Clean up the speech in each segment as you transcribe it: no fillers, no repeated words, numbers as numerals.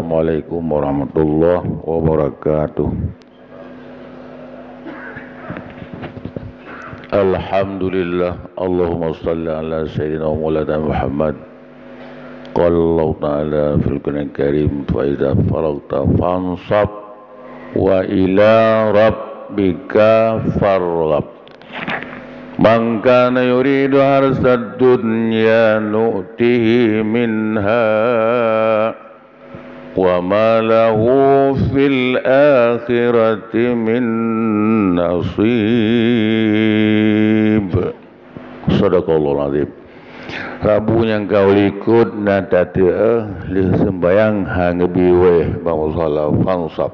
Assalamualaikum warahmatullahi wabarakatuh. Alhamdulillah. Allahumma salli ala sayyidina Maulana Muhammad. Qala Allah Ta'ala fil Qur'an Karim, fa idza faragta fansab wa ila rabbika farghab. Man kana yuridu harsad dunya nu'tihi minha wa ma lahu fil akhirati min nasib. Sadaqallahul azim. Rabu yang kau ikut nada dia li sembayang hang biwe bang salah fansab.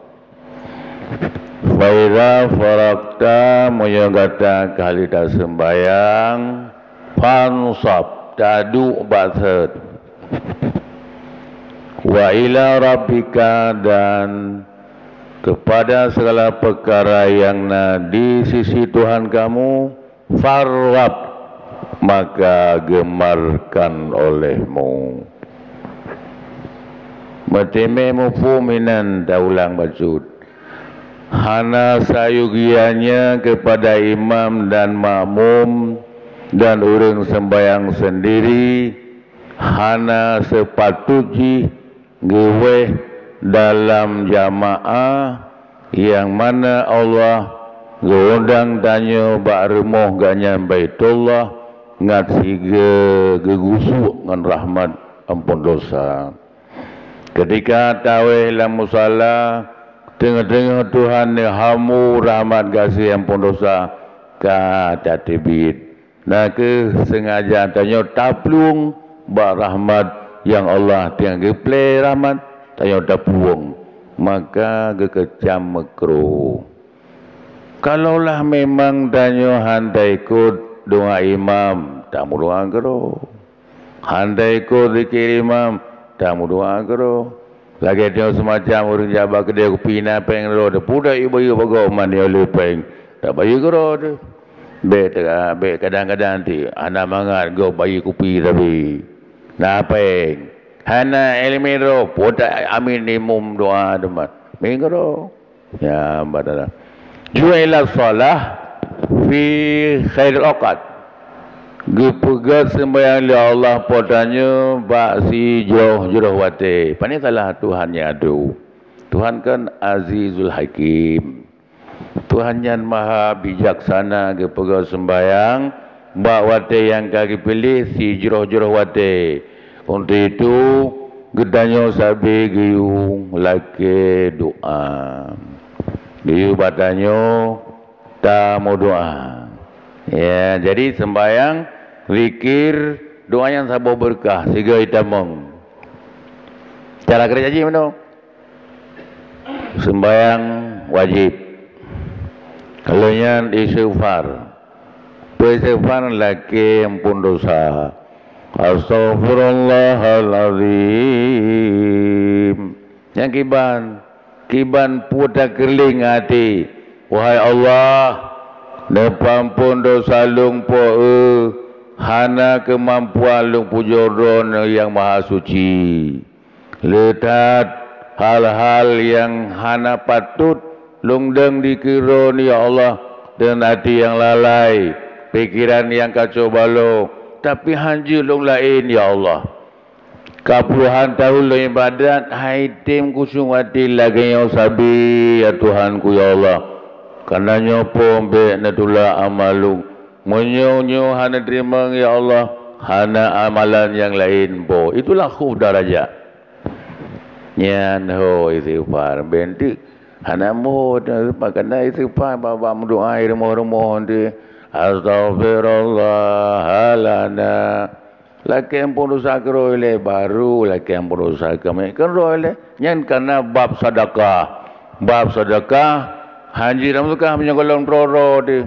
Faida farakta moyogata kali dah sembayang fansab tadu bathet wa ila rabbika, dan kepada segala perkara yang di sisi Tuhan kamu farghab, maka gemarkan olehmu. Mateme mufhuminan daulang bajud. Hana sayugianya kepada imam dan makmum dan orang sembahyang sendiri, hana sepatuji gewe dalam jamaah yang mana Allah gondang tanya bak remoh ganyan baitullah ngat sige gegusuk ngan rahmat ampun dosa. Ketika taweh lam musalla tengah-tengah Tuhan ni hamu rahmat kasih ampun dosa kata tibit. Nah ke sengaja tanya taplung bak rahmat yang Allah tiang geplay rahmat tanya tapuung, maka gekecam makro. Kalaulah memang tanya handai ikut doa imam tak mau doa kero, handai ikut zikir imam tak mau doa kero. Lagi dia semacam orang jabat kedai kopi napeng ro de pudak ibu bago man dia lepeng tak bayi kero de be kadang-kadang ti anak mangat go bayi kopi tapi napeng hana elemero pudak amin nimum doa demat mengro ya badala juailah salah fi khairul awqat. Gepegat sembahyang li Allah potanya bak si joh wate. Pani salah Tuhannya adu. Tuhan kan Azizul Hakim. Tuhan yang maha bijaksana gepegat sembahyang bak wate yang kaki pilih si joh wate. Untuk itu gedanya sabi giung laki doa. Giung batanya tak mau doa. Ya, jadi sembahyang, zikir, doa yang sabar berkah, tiga itamong. Cara kerja haji mana? Sembahyang wajib. Kalau yang istighfar, istighfar laki ampun dosa. Astaghfirullahaladzim. Yang kiban putar kerling hati. Wahai Allah, nepampun dosa lung po hana kemampuan lung pujoron yang maha suci. Letat hal-hal yang hana patut lung deng dikira ni ya Allah, dan hati yang lalai, pikiran yang kacau balau, tapi hanjur lung lain ya Allah. Kapuluhan tahun lung ibadat haitim kusung hati lagi yang sabi ya Tuhanku ya Allah. Karena nyopo be natula amalu menyo hana terima ya Allah, hana amalan yang lain po. Itulah khuf darajat. Nyan ho istighfar bentik hana mo makana istighfar baba doa irmo de astaghfirullah laki ampun dosa kero le baru laki ampun dosa kami kan roile nyan karena bab sedekah Haji Ramzuka punya golong roro de.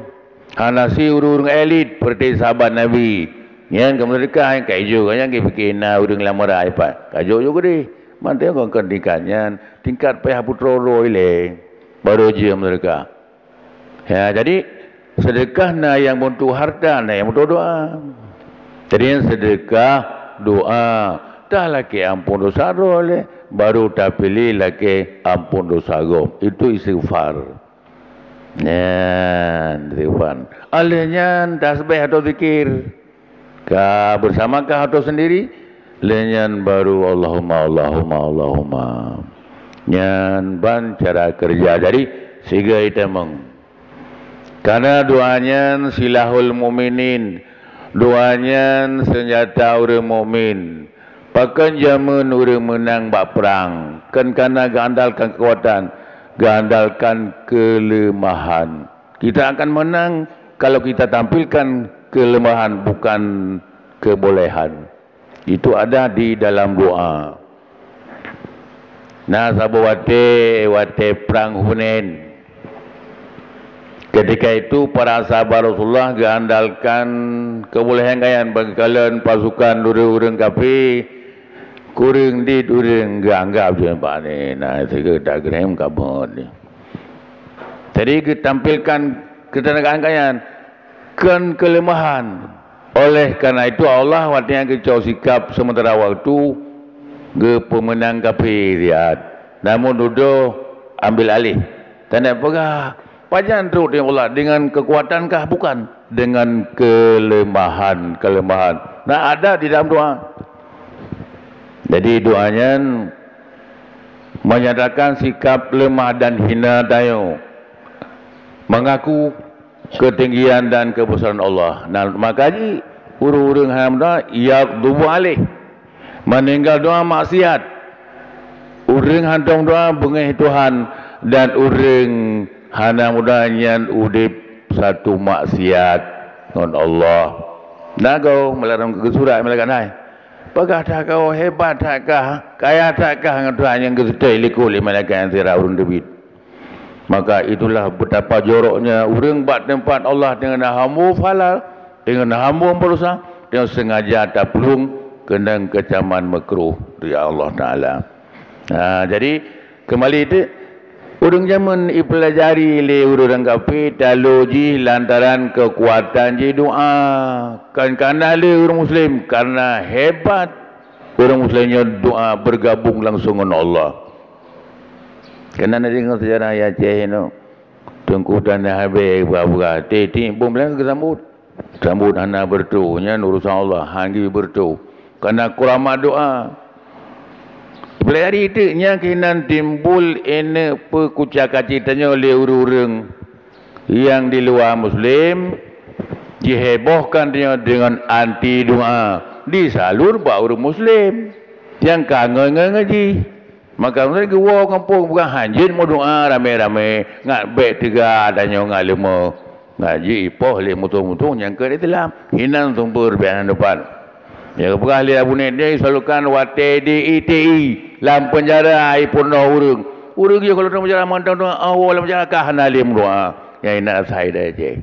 Hanasi urung elit seperti sahabat Nabi. Yang kemudian yang kaiju yang kena urung lamar apa. Kajo juga deh. Mantai kau tingkatnya tingkat pihak putroro ile baru je mereka. Ya jadi sedekah na yang untuk harta na yang untuk doa. Jadi yang sedekah doa. patah lagi ampun dosa oleh baru tak pilih lagi ampun dosa gom. Itu istighfar. Istighfar. Alihnya tasbih atau zikir. Kah bersamakah atau sendiri? Lenyan baru Allahumma. Nyan ban cara kerja. Jadi siga itemeng. Karena doanya silahul muminin. Doanya senjata orang mukmin. Pakan zaman orang menang bak perang. Kan karena gandalkan kekuatan, gandalkan kelemahan. Kita akan menang kalau kita tampilkan kelemahan bukan kebolehan. Itu ada di dalam doa. Nah, wate perang Hunain. Ketika itu para sahabat Rasulullah mengandalkan kebolehan kayan bagi kalian pasukan orang kafir kurang dit orang ganggap je pak ni. Nah, saya tak gerem kabut ni. Jadi kita tampilkan ketenagaan kayan kan kelemahan. Oleh karena itu Allah waktunya kecau sikap sementara waktu ke pemenang kafir lihat. Namun duduk ambil alih. Tanda pegah. Pajan teruk dengan Allah dengan kekuatankah? Bukan, dengan kelemahan. Nah, ada di dalam doa. Jadi doanya menyatakan sikap lemah dan hina tayo, mengaku ketinggian dan kebesaran Allah. Nah, makanya urung-urung hamda ia dubu alih meninggal doa maksiat. Urung hantong doa bengih Tuhan dan urung hana mudahnya udip satu maksiat dengan Allah. Nago melarang ke surat melakan hai. Pagah tak kau hebat tak kah, kaya tak kah dengan Tuhan yang kesetai likul melakan antara urung debit. Maka itulah betapa joroknya urung bat tempat Allah dengan hamu falal, dengan hamu berusaha, dengan sengaja tak pelung kena kecaman makruh dari Allah Taala. Nah, jadi kembali itu urang zaman ipelajari le urang kafir taloji lantaran kekuatan je doa. Kan karena le urang muslim karena hebat urang muslimnya doa bergabung langsung dengan Allah. Kena nak tengok sejarah ya Aceh no. Tengku dan habis berapa teti pun bilang ke sambut hana bertu nya urusan Allah hangi bertu. Karena kurama doa. Pelajari itu nya kena timbul ene pekucak-citanya oleh urang yang di luar muslim dihebohkan dia dengan anti doa disalur ba orang muslim yang kangen ngaji. Maka mereka gua kampung bukan hanjin mau doa rame-rame ngat bet tiga adanya ngat lima ngaji ipoh le mutu-mutu yang ke dalam hinan tumpur bian depan. Ya berkah lihat bunet dia selalukan wate di ITI dalam penjara pun urung dia kalau dalam penjara mantang doa awal dalam penjara kah nalim doa yang nak saya dah je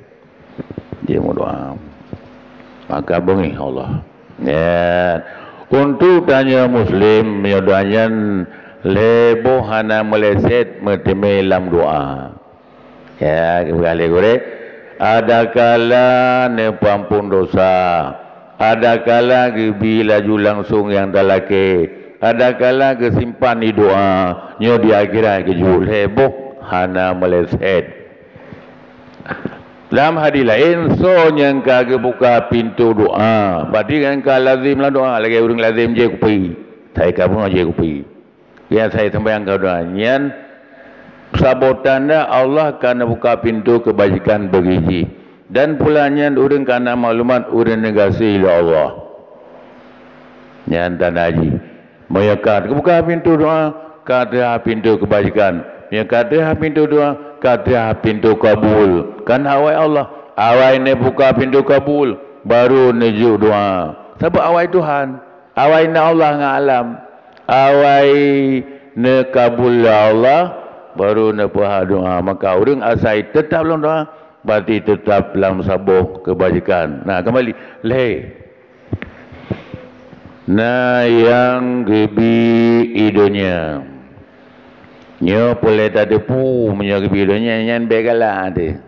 dia mau doa maka bengi Allah ya untuk tanya muslim menyodanya lebo hana meleset meteme dalam doa ya kembali gore ada kala ne pampun dosa. Ada kala bila langsung yang dalake. Ada kala kesimpan di doa. Nyo di akhirat kejul heboh hana meleset. Dalam hadis lain so yang kage buka pintu doa. Berarti kan ka lazim lah doa. Lagi orang lazim je kupi. Saya kamu je kupi. Ya saya sembahyang kau doa. Nyan sabotanda Allah karena buka pintu kebajikan bagi dan pulanya orang karena maklumat orang negasi Allah. Yang dan haji. Mereka buka pintu doa, kata pintu kebajikan. Yang kata pintu doa, kata pintu kabul. Kan awai Allah, awai ne buka pintu kabul, baru nejuk doa. Sebab awai Tuhan, awai na Allah ngalam, awai ne kabul Allah, baru ne puha doa. Maka orang asai tetap belum doa. Berarti tetap dalam sabuh kebajikan. Nah kembali leh. Nah yang gebi idonya. Nyo boleh tak depu menyegebi idonya nyan begala ada.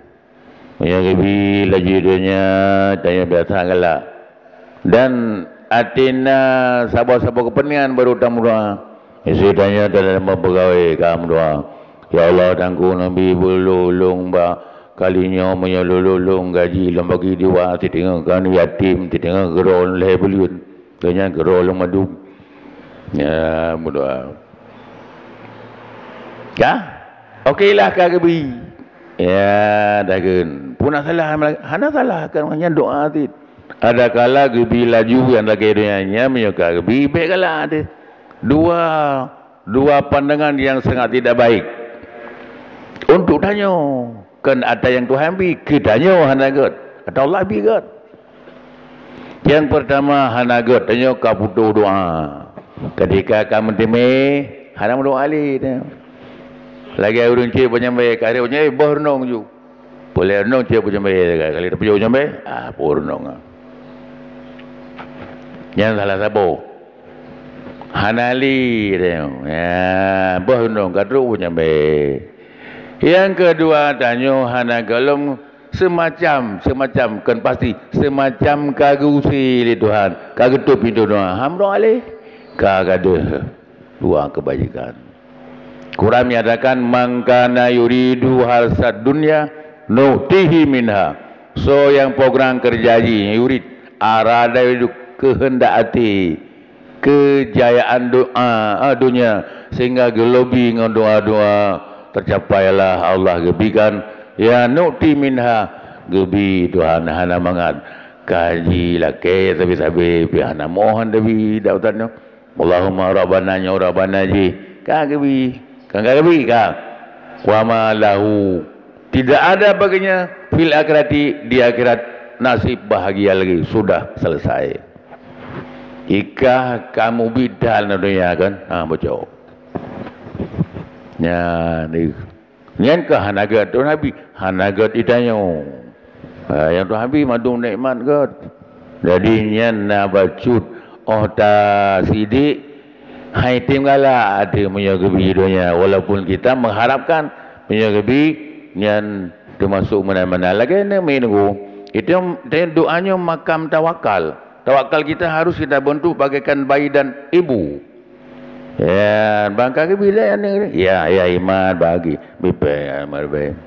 Menyegebi lagi idonya tanya biasa galak. Dan atina sabar-sabar kepentingan baru tamu doa. Isi tanya dalam pegawai kamu doa. Ya Allah tangku Nabi berlulung ba kalinya menyelulung gaji lembagi diwa tidengkan yatim tidengkan gerol lebeliun. Kanya gerol madu. Ya berdoa. Ya? Okeylah kagabi. Ya dah kan. Punah salah hana salah kan hanya doa ti. Ada kala gebi laju yang lagi dunia menyuka gebi baik kala ada dua pandangan yang sangat tidak baik. Untuk tanya kan ada yang Tuhan bi kitanya hanagat atau Allah bi gat. Yang pertama hanagat tanya ka butuh doa. Ketika kamu teme hana doa ali. Lagi urang cik penyambai kare punya bornong ju. Boleh renong cik penyambai kali tapi penyambai bornong. Yang salah sabo hanali dia bohnong kadru nyambe. Yang kedua tanyo hana galong semacam kan pasti semacam kagusi li Tuhan kagetup pintu doa hamro ali kagade dua kebajikan Quran menyatakan mangkana yuridu harsad dunya nutihi minha. So yang program kerjaji yurid arada hidup kehendak hati kejayaan doa dunia sehingga gelobi dengan doa-doa tercapailah Allah gebikan ya nu'ti minha gebi Tuhan hana mangat kaji lake tapi hana mohon debi dautannya Allahumma rabbana nya rabbana ji ka gebi wa ma lahu tidak ada baginya fil akhirati di akhirat nasib bahagia lagi sudah selesai. Jika kamu bidal na dunia kan, bocor. Ya, ni. Nyan ke hanagat tu Nabi, hanagat itanyo. Yang tu Nabi madung nikmat gat. Jadi nyan na bacut ta sidik hai tim gala ada punya gebi dunia walaupun kita mengharapkan punya gebi nyan termasuk mana-mana lagi ni menunggu. Itu doanya makam tawakal. Tawakal kita harus kita bentuk bagaikan bayi dan ibu. Ya, bangka ke bila yang ni? Ya, iman bagi. Bipe marbe.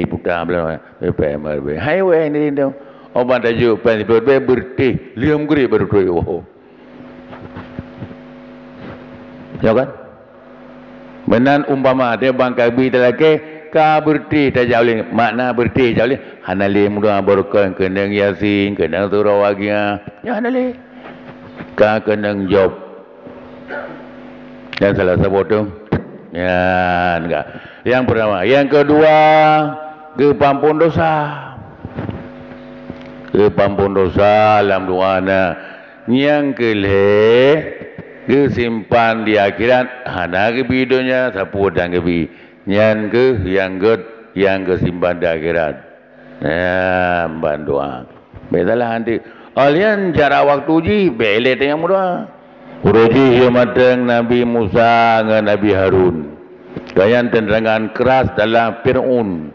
Ibu tak belum. Bipe marbe. Hai we ni tu. Obat tajuk pen bertih. Liam guri baru tu. Ya kan? Menan umpama dia bangka bila lagi. Ka berti tak jauh makna berti jauh hanale mudah berkon kenang yasin kenang surah wagia ya hanale ka kenang job dan salah satu tu ya enggak yang pertama yang kedua ke pampun dosa dalam doa yang ke simpan di akhirat hana ke bidonya sapu dan ke yang ke simpan di akhirat. Ya, bandoa. Bedalah nanti. Alian cara waktu ji bele tengah muda. Uruji mateng Nabi Musa dengan Nabi Harun. Kayan tenerangan keras dalam Fir'aun.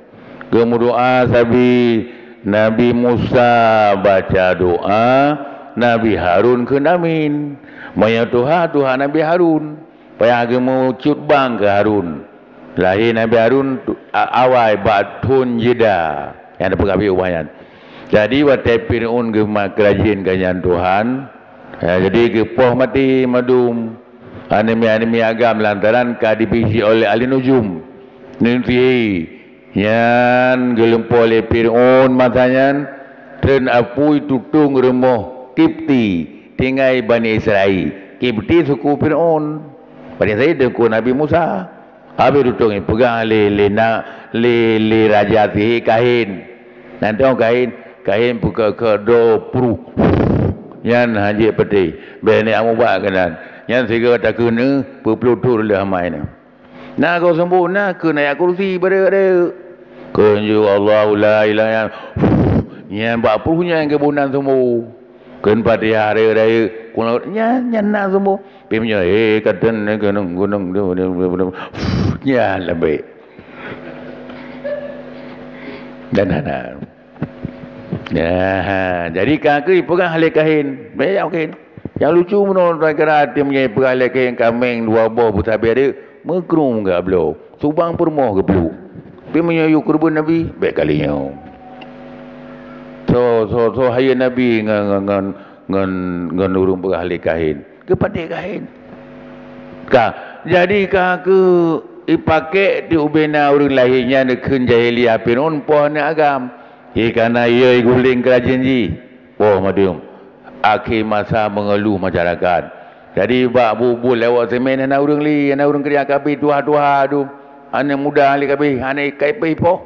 Kemudian sabi Nabi Musa baca doa, Nabi Harun ke Namin. Maya Tuhan Nabi Harun. Payah agama cutbang ke Harun. Lahir Nabi Harun awal batun jeda yang ada pegawai ubayan. Jadi waktu Fir'aun ke kerajaan kanyan Tuhan. Jadi ke poh mati madum anime agam lantaran kadibisi oleh ahli nujum. Nanti yang gelempol oleh Fir'aun matanya dan apui tutung remoh Kipti tinggai Bani Israel. Kipti suku Fir'aun. Pada saya dengku Nabi Musa. Habis tutung pegang le raja ti kain. Nanti orang kain buka ke do puru. Yan haji peti. Bene amu buat kanan. Yan siga tak kena berpelutur dah main. Nah kau sembuh nak kena ayat kursi pada dia. Kunju Allah la ilaha yan buat punya yang kebunan sembuh. Ken pada hari raya kunnya nak sembuh. Pimnya katan gunung ya lebih dan Ya, jadi kaki pegang halai kain. Banyak kain. Yang lucu menurut kira dia punya pegang halai kain kambing dua buah butabir dia mengkerum ke belau. Subang permoh ke belau. Tapi menyayu kurban Nabi baik kalinya. So hayat Nabi ngan urung pegang halai kain. Kepada kain. Jadi ke ipakai di ubena urang lahirnya nekun jahiliyah pinon pohon agam. Kerana ia guling kerajaan ji. Oh madum. Akhir masa mengeluh masyarakat. Jadi bak bubul lewat semen anak urang li, anak urang kerja kapi tuha-tuha tu. Anak muda ali kapi, anak kai pi po.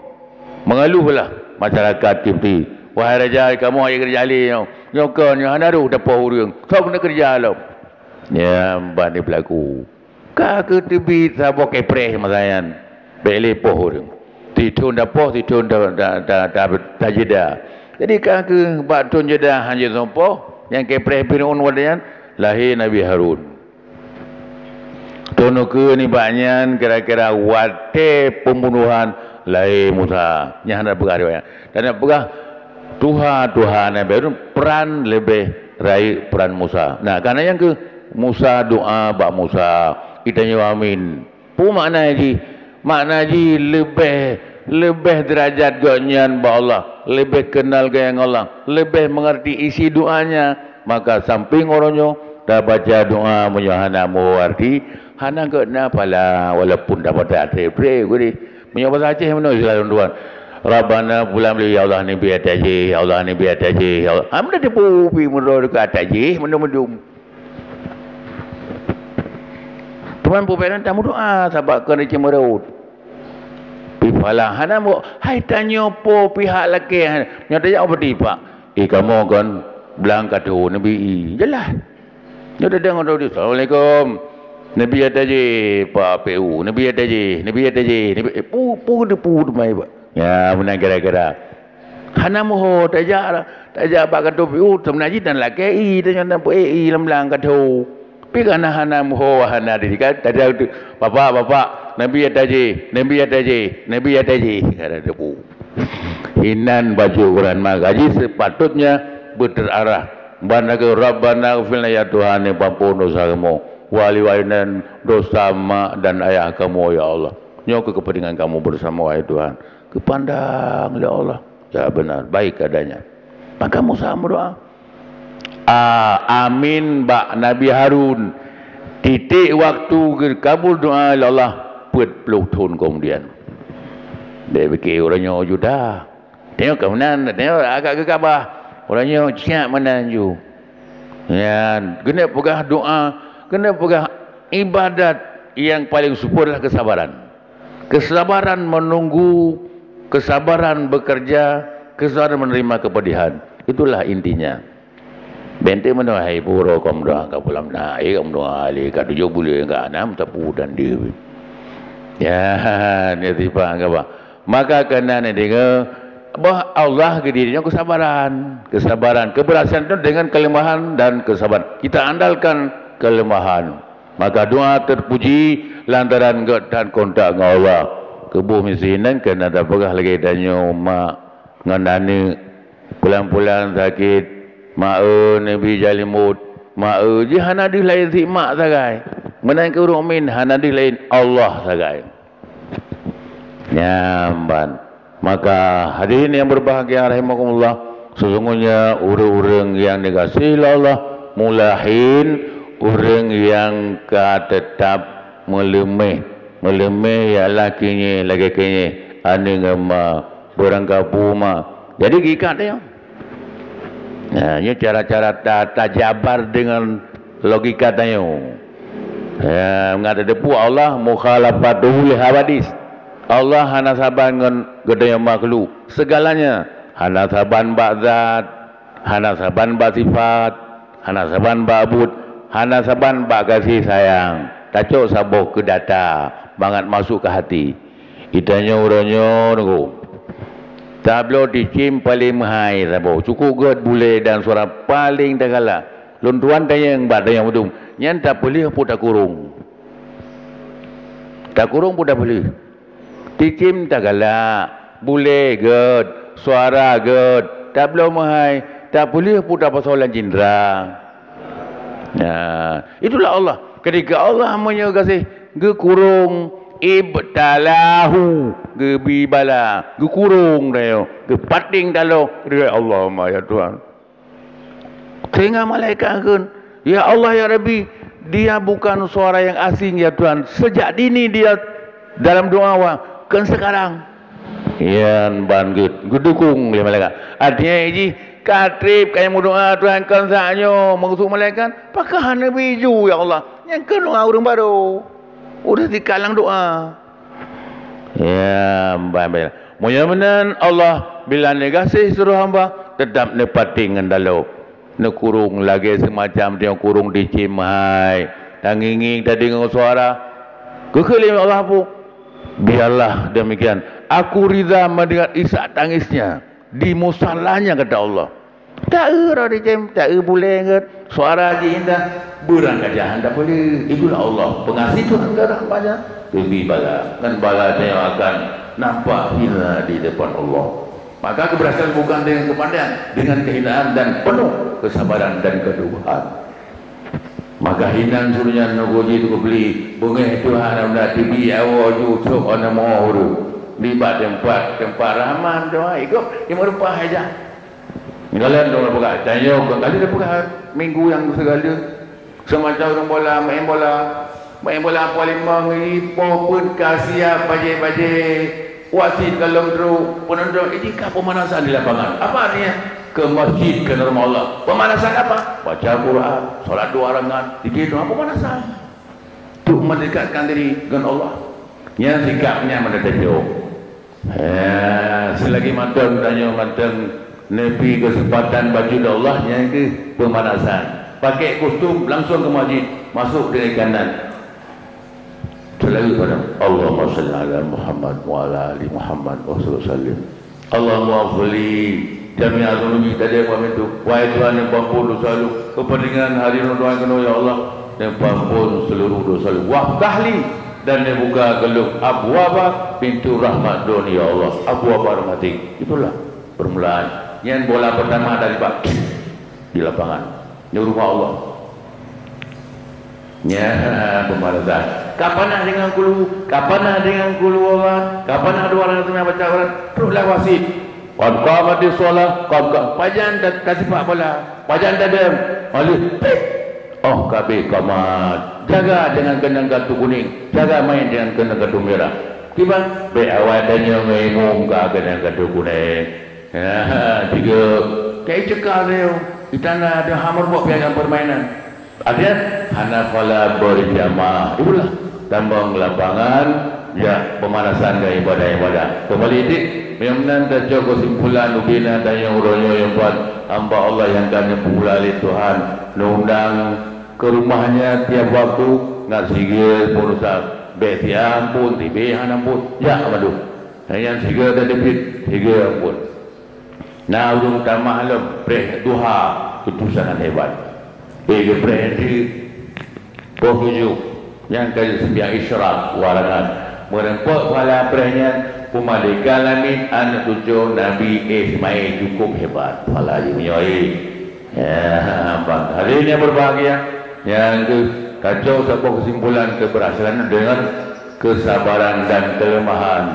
Mengeluh lah masyarakat kipti. Wahai raja, kamu ayah kerja li. Nyokon anak tu dapat urang. Sok nak kerja lo. Ya, mbak ni berlaku. Kak tebi sabok kepreh masayan. Beli pohon. Tidun dapoh, tidun dah jeda. Jadi kak bak tun jeda hanya sompo yang kepreh pirun wadayan lahir Nabi Harun. Tunu ke ni banyak kira-kira wate pembunuhan lahir Musa. Yang hendak pegah riwayat. Dan nak pegah Tuhan Nabi Harun peran lebih rai peran Musa. Nah, karena yang ke Musa doa bak Musa kita amin. Pu makna ji lebih derajat gonyan ba Allah, lebih kenal gayang Allah, lebih mengerti isi doanya. Maka samping orangnya dah baca doa menyahana muwardi hana gena pala walaupun dapat atre-pre gudi. Menyo bahasa Aceh mana selalu tuan. Rabbana pulang beli ya Allah ni biar taji, ya Allah ni biar taji, ya Allah. Amda depu pi mudor dekat taji, mendum-mendum. Tuan puperan tamu doa sabak kena cemeraut. Pi falah hana mo hai tanyo po pihak laki. Nyata ya apa di pak? Kamu kan belang kata Nabi jelas. Nyata dengar dia. Assalamualaikum. Nabi ada je Pak PU. Nabi ada je. Nabi pu mai pak. Ya menang gara-gara. Hana mo tajak pak kata PU sebenarnya dan laki dan nyata po lam belang kata. Tapi kerana hana muho hana dikat ada bapak Nabi ada je Nabi ada je kata debu inan baju Quran magaji sepatutnya berterarah banaga Rabbana ghfirna ya Tuhan yang ampun dosa kamu wali walidan dosa mak dan ayah kamu ya Allah nyok kepentingan kamu bersama wahai Tuhan kepandang ya Allah ya benar baik adanya maka Musa berdoa amin bak Nabi Harun titik waktu kabul doa Allah buat peluk tahun kemudian dia fikir orangnya juda tengok ke mana tengok agak ke Kaabah orangnya siap menanju ya kena pegah doa kena pegah ibadat yang paling super adalah kesabaran menunggu kesabaran bekerja kesabaran menerima kepedihan itulah intinya. Bente mana hai puro kom doa ka pulam na ai kom doa ali ka 7 bulan ka 6 tapu dan dia. Ya, ni tiba apa? Maka kena ni dengar bah Allah ke dirinya kesabaran, keberhasilan itu dengan kelemahan dan kesabaran. Kita andalkan kelemahan. Maka doa terpuji lantaran dan kontak dengan Allah. Kebuh misinan kena ada pegah lagi danyo mak ngandani pulang-pulang sakit Nabi jalimut je hana di lain si mak sagai menang ke urung min hana di lain Allah sagai nyamban maka hadirin yang berbahagia rahimakumullah sesungguhnya urang-urang yang dikasihi Allah mulahin urang yang tetap melemeh ya lakinya lagi kini ane ngama berangkapu ma jadi gikat dia. Nah, ini cara-cara tajabar dengan logika tanya. Ya, mengada depu Allah mukhalafatuhu li hawadis. Allah hana saban dengan gedaya makhluk segalanya. Hana saban bak zat, hana saban bak sifat, hana saban bak abud, hana saban bak kasih sayang. Tacok saboh ke data, bangat masuk ke hati. Itanya uranya nunggu. Tablo dicim paling mahai sabo cukup god bule dan suara paling dagala luntuan tanya yang bad yang udum nyan tak boleh pun tak kurung pun tak boleh dicim dagala bule god suara god tak belum mahai, tak boleh pun dapat soalan jindra. Itulah Allah. Ketika Allah hanya kasih ge kurung ibtalahu ge bibala ge kurung dah ge pating kalau dia Allah ya Tuhan. Sehingga malaikat kan, ya Allah ya Rabbi, dia bukan suara yang asing ya Tuhan. Sejak dini dia dalam doa kan sekarang. Yan banget, gedukung dia malaikat. Artinya ini katrib kayak mau doa Tuhan kan saknyo mengutuk malaikat, pakah Nabi ju ya Allah. Yang kan doa orang baru. Udah dikalang doa. Ya, baik. Mudah-mudahan Allah bila negasi suruh hamba tetap nepating dalau. Nak kurung lagi semacam dia kurung di cimai. Tanginging tadi dengan suara. Kekelim Allah pun. Biarlah demikian. Aku rida mendengar isak tangisnya. Di musallahnya kata Allah. Tak ada di cim. Tak ada boleh ke. Suara haji indah. Berang kajahan tak boleh. Itulah Allah. Pengasih Tuhan darah banyak. Lebih bala. Dan bala yang akan nampak hina di depan Allah. Maka keberhasilan bukan dengan kepandaian, dengan kehinaan dan penuh kesabaran dan keduhaan. Maka hinaan suruhnya nugoji itu beli bunga Tuhan anda tibi awal jusuk ana mohur di tempat rahman doa ikut yang merupa aja. Kalian dong buka tanya kali dah buka minggu yang segala semacam orang bola main bola apa lima ngi pun kasih baje-baje wasit kalau penonton ini kah pemanasan di lapangan. Apa artinya? Ke masjid, ke rumah Allah. Pemanasan apa? Baca Quran, solat 2 rakaat, zikir doa, pemanasan. Untuk mendekatkan diri dengan Allah. Yang sikapnya mendekati selagi matang tanya matang Nabi kesempatan baju Allah yang ke pemanasan. Pakai kostum langsung ke masjid, masuk dari kanan. Selagi pada Allahumma salli ala Muhammad wa ala ali Muhammad wa sallim. Allahumma afli jami'al dhunubi tadi apa itu? Wahai Tuhan yang pengampun dosa lu, kepentingan hari ini doa kena ya Allah yang pengampun seluruh dosa lu. Waftahli dan dia buka geluk abwaba pintu rahmat dunia ya Allah. Abwaba rahmatik. Itulah permulaan. Yang bola pertama dari Pak di lapangan. Di rumah Allah. Ya, pemarahan. Kapan dengan kulu? Kapan dengan kulu Allah? Kapan ada orang yang baca Quran? Teruslah wasit. Qad qamatis shalah, qad pajan dan kasih pak bola. Pajan dadam. Alif. Oh, kabeh qamat. Jaga dengan kendang kartu kuning. Jaga main dengan kendang kartu merah. Tiba be awadanya ngomong ka kendang kartu kuning. Ya, tiga kayak cekal dia. Di tanah ada hamur buat piagam permainan. Artinya hanafala berjamaah. Itulah tambang lapangan ya pemanasan ke ibadah-ibadah. Kembali ini memang tajuk kesimpulan ubina dan yang uronyo yang buat hamba Allah yang kan pulali Tuhan undang ke rumahnya tiap waktu ngat sigil perusak beti ampun tibe ampun ya madu. Yang sigil dan debit sigil ampun. Nah urung tamah alam preh duha itu sangat hebat. Bagi berhenti berhujuk yang kali sembiang isyarat warangan merempok pada perhentian pemalik alamin anak cucu Nabi Ismail cukup hebat pada haji menyoi ya bang hari ini berbahagia yang ke kacau sebuah kesimpulan keberhasilan dengan kesabaran dan kelemahan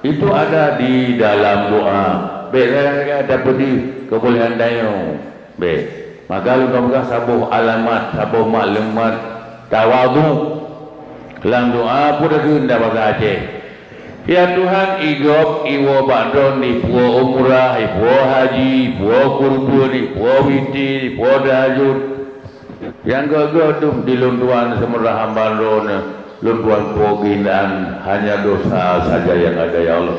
itu ada di dalam doa baiklah dapat di kebolehan dayo baik. Maka luka-luka sabuh alamat, sabuh maklumat, tawadu. Dalam doa pun ada gunda bahasa Aceh. Ya Tuhan, igop, iwo badron, iwo umrah, iwo haji, iwo kurban, iwo witi, iwo dahajud. Yang gagadum di lunduan semerah hamba rona, lunduan poginan, hanya dosa saja yang ada ya Allah.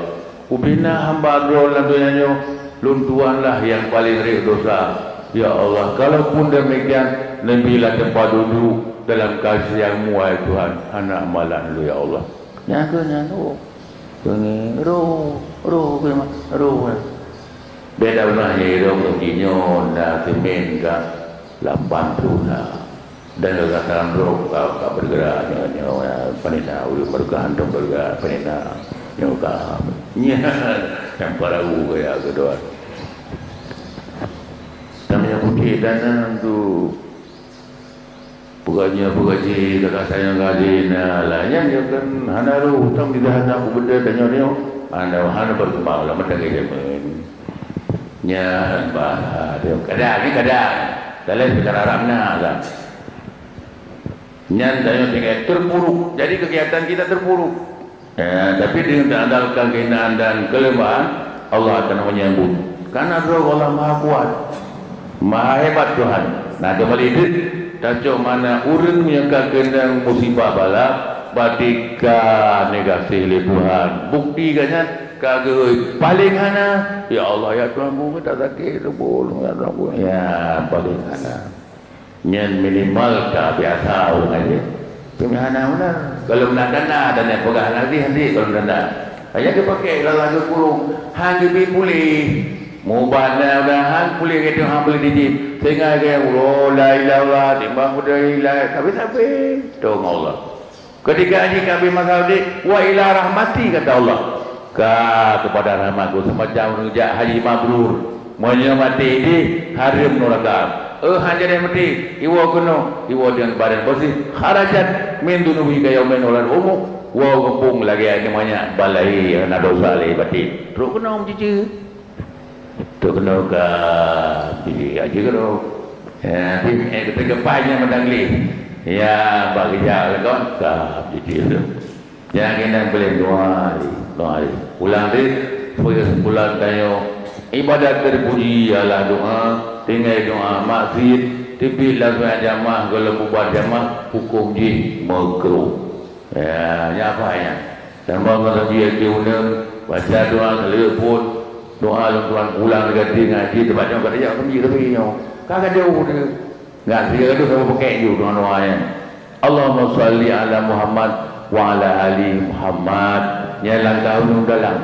Ubina hamba rona lantunya lunduanlah yang paling rik dosa. Ya Allah, kalaupun demikian Nabilah tempat duduk dalam kasih yang muai Tuhan anak amalan lu ya Allah nyakanya tu pengen roh beda benarnya roh mungkinnya nak temen ka 80 lah dan juga dalam roh kau bergerak nyonya panina ulu bergerak dong bergerak panina nyoka nya yang para u ya kedua dana tu Bukannya kakak saya ngaji lah yang dia kan hana ru hutang di hana aku benda tanya dia hana berkembang lah macam dia men nya bah dia kadang dalam bicara Arabnya lah nya tanya tinggal terpuruk jadi kegiatan kita terpuruk tapi dengan andalkan kehinaan dan kelemahan Allah akan menyambut karena Allah Maha Kuat Maha Hebat Tuhan. Nah kembali itu Tacok mana urang menyangka kendang musibah bala badika negasi oleh Tuhan. Bukti kan kagak paling hana ya Allah ya Tuhan mu tak sakit boleh ya paling hana. Nyen minimal tak biasa orang aja. Hana mana kalau nak dana dan yang pegah nanti kalau dana. Hanya dipakai lagu kurung hang bi pulih. Mubana udahan pulih kita hang boleh dijib sehingga dia la ilaha illallah timbang udah ilah tapi dong Allah ketika haji kami masaudi wa ila rahmati kata Allah kepada rahmatku semacam rujak haji mabrur menyamati ini harim neraka hajar mati iwa kuno iwa dengan badan bersih kharajat min dunubi kayaumin ulal umum wa gempung lagi namanya balai na dosa le batin terus kena cici tu kena ke pilih aja kena ketika pahanya mendangli ya bagi jalan kan ke pilih tu yang kena boleh dua hari pulang tu sebulan tayo ibadat terpuji ialah doa tinggal doa maksud tapi lagu jamaah kalau buat jamaah hukum ji makruh ya apa ya dan bahawa dia diundang baca doa telepon doa tuan pulang ganti ngaji tempatnya kata ya kami tapi nyo kagak jauh dia ngaji itu sama pakai juga doanya Allahumma shalli ala Muhammad wa ala ali Muhammad ya langkah dalam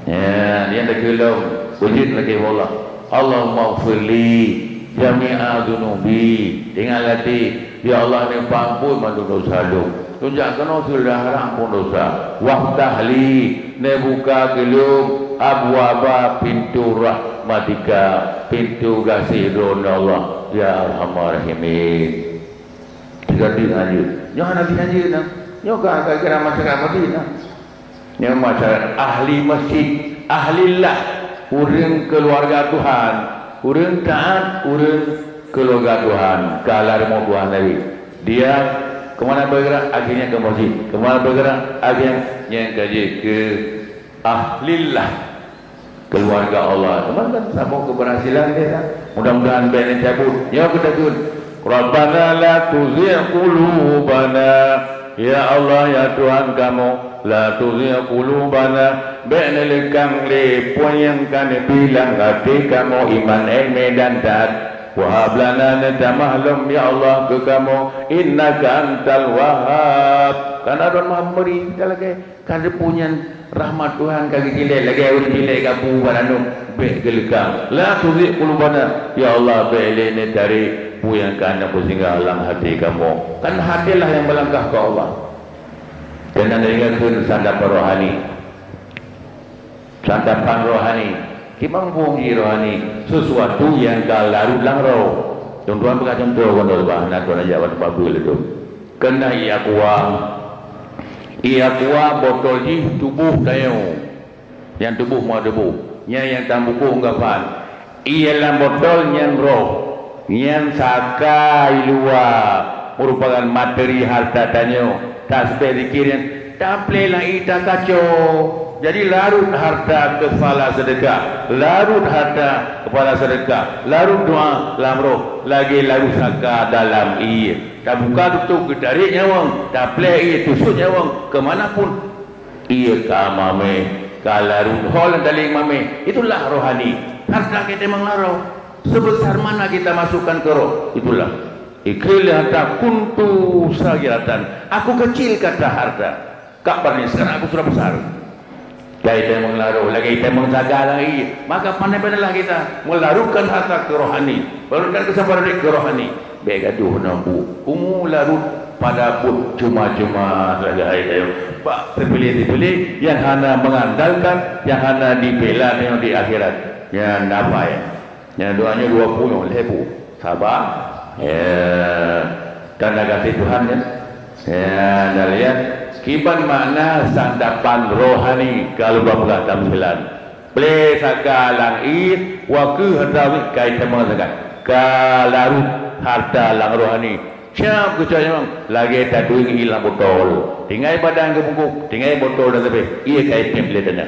ya dia dah kelong wujud lagi Allah Allahumma firli jami'a dunubi dengan hati ya Allah ni pampun mandu dosa lu tunjukkan sudah rampun dosa waftahli ne buka gelung abwaba pintu rahmatika pintu kasih Allah ya arhamar rahimin jadi lanjut nyo nabi lanjut nah nyo ka kira masyarakat Madinah nyo masyarakat ahli masjid ahlillah urang keluarga Tuhan urang taat urang keluarga Tuhan kalar mau Tuhan Nabi dia kemana bergerak akhirnya ke masjid kemana bergerak akhirnya yang kaji ke ahlillah keluarga Allah. Teman kan sama keberhasilan dia. Mudah-mudahan benda cabut. Ya kita tun. Rabbana la tuzigh qulubana. Ya Allah ya Tuhan kamu la tuzigh qulubana. Benda lekang le poyang kan bilang hati kamu iman ilmu dan taat. Wahab lana namahlum ya Allah ke kamu innaka antal wahhab. Karena Tuhan Maha memberi lagi kan dia punya rahmat Tuhan kaki gile lagi urut gile kapu baranum be gelekang la tuzigh qulubana ya Allah be lene dari puyang kana sehingga alam hati kamu kan hatilah yang melangkah ke Allah dan dengarkan sandapan rohani kimang pungi rohani sesuatu yang larut langro tuan-tuan bukan contoh kontrol bahana tuan jawab bagus itu kena ia kuah botol di tubuh tayo yang tubuh mau debu yang tambuku unggapan ialah botol yang roh yang sakai luar merupakan materi harta tanyo tak seperti dikirim tak pelah ita kacau jadi larut harta kepala sedekah larut harta kepala sedekah larut doa dalam roh lagi larut saka dalam ia tak buka tutup tarik nyawang tak play ia tusuk nyawang kemanapun ia kamame kalarut hol daling mame itulah rohani harta kita mengarau sebesar mana kita masukkan ke roh itulah ikhil harta kuntu sagiratan aku kecil kata harta kabar ni sekarang aku sudah besar kita mengaruh lagi kita menjaga lagi maka pandai-pandailah kita melarutkan harta ke rohani melarutkan kesabaran ke rohani baik aduh nampu larut pada pun cuma-cuma saja ayo pak terpilih yang hanya mengandalkan yang hanya dibela di akhirat yang apa ya Yang doanya 20 ribu. Sabar. Ya. Tanda kasih Tuhan ya. Ya, dah lihat. Kiban makna sandapan rohani kalau bapa tamsilan. Ple sakalang id waku hadawi kai tema zakat. Kalaru harta lang rohani. Siap kecuali memang lagi tak duit hilang botol. Tinggal badan ke bungkuk, tinggal botol dan lebih. Ia kai pembeliannya.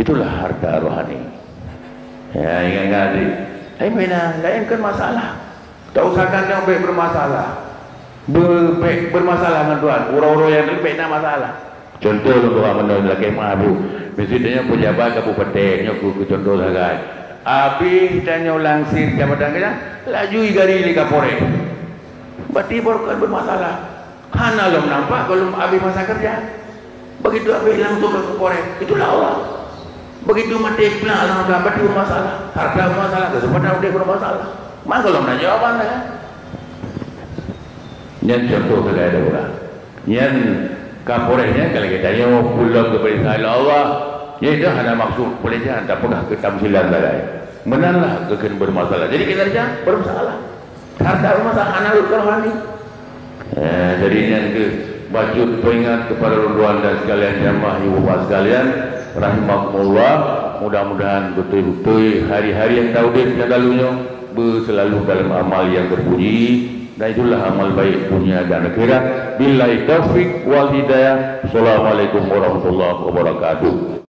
Itulah harta rohani. Ya, ingat-ingat ni. Lain kan masalah. Tak usahkan yang baik bermasalah. Bermasalah dengan Tuhan. Orang-orang yang lebih nak masalah. Contoh Tuhan menurut lagi mabu. Misalnya pejabat kabupaten, aku contoh sahaja. Habis tanya langsir jabatan kita, laju igari di kapore. Berarti bukan bermasalah. Hana belum nampak kalau habis masa kerja. Begitu habis langsung ke kapore. Itulah Allah. Begitu mati pulang orang berarti bermasalah. Harga bermasalah, kesempatan dia bermasalah. Maka kalau nak jawaban ya. Yang contoh kalau ada orang. Yang kaporehnya kalau kita tanya pulang kepada Allah. Ya itu ada maksud boleh jangan tak pernah ketamsilan tadi. Menanlah kekena bermasalah. Jadi kita jangan bermasalah. Harta bermasalah anak rohani. Jadi yang ke bacot peringat kepada tuan dan sekalian jamaah ibu bapa sekalian, rahimakumullah, mudah-mudahan betul-betul hari-hari yang taudih dan lalunya selalu dalam amal yang terpuji. Dan itulah amal baik dunia dan akhirat. Billahi taufiq wal hidayah. Assalamualaikum warahmatullahi wabarakatuh.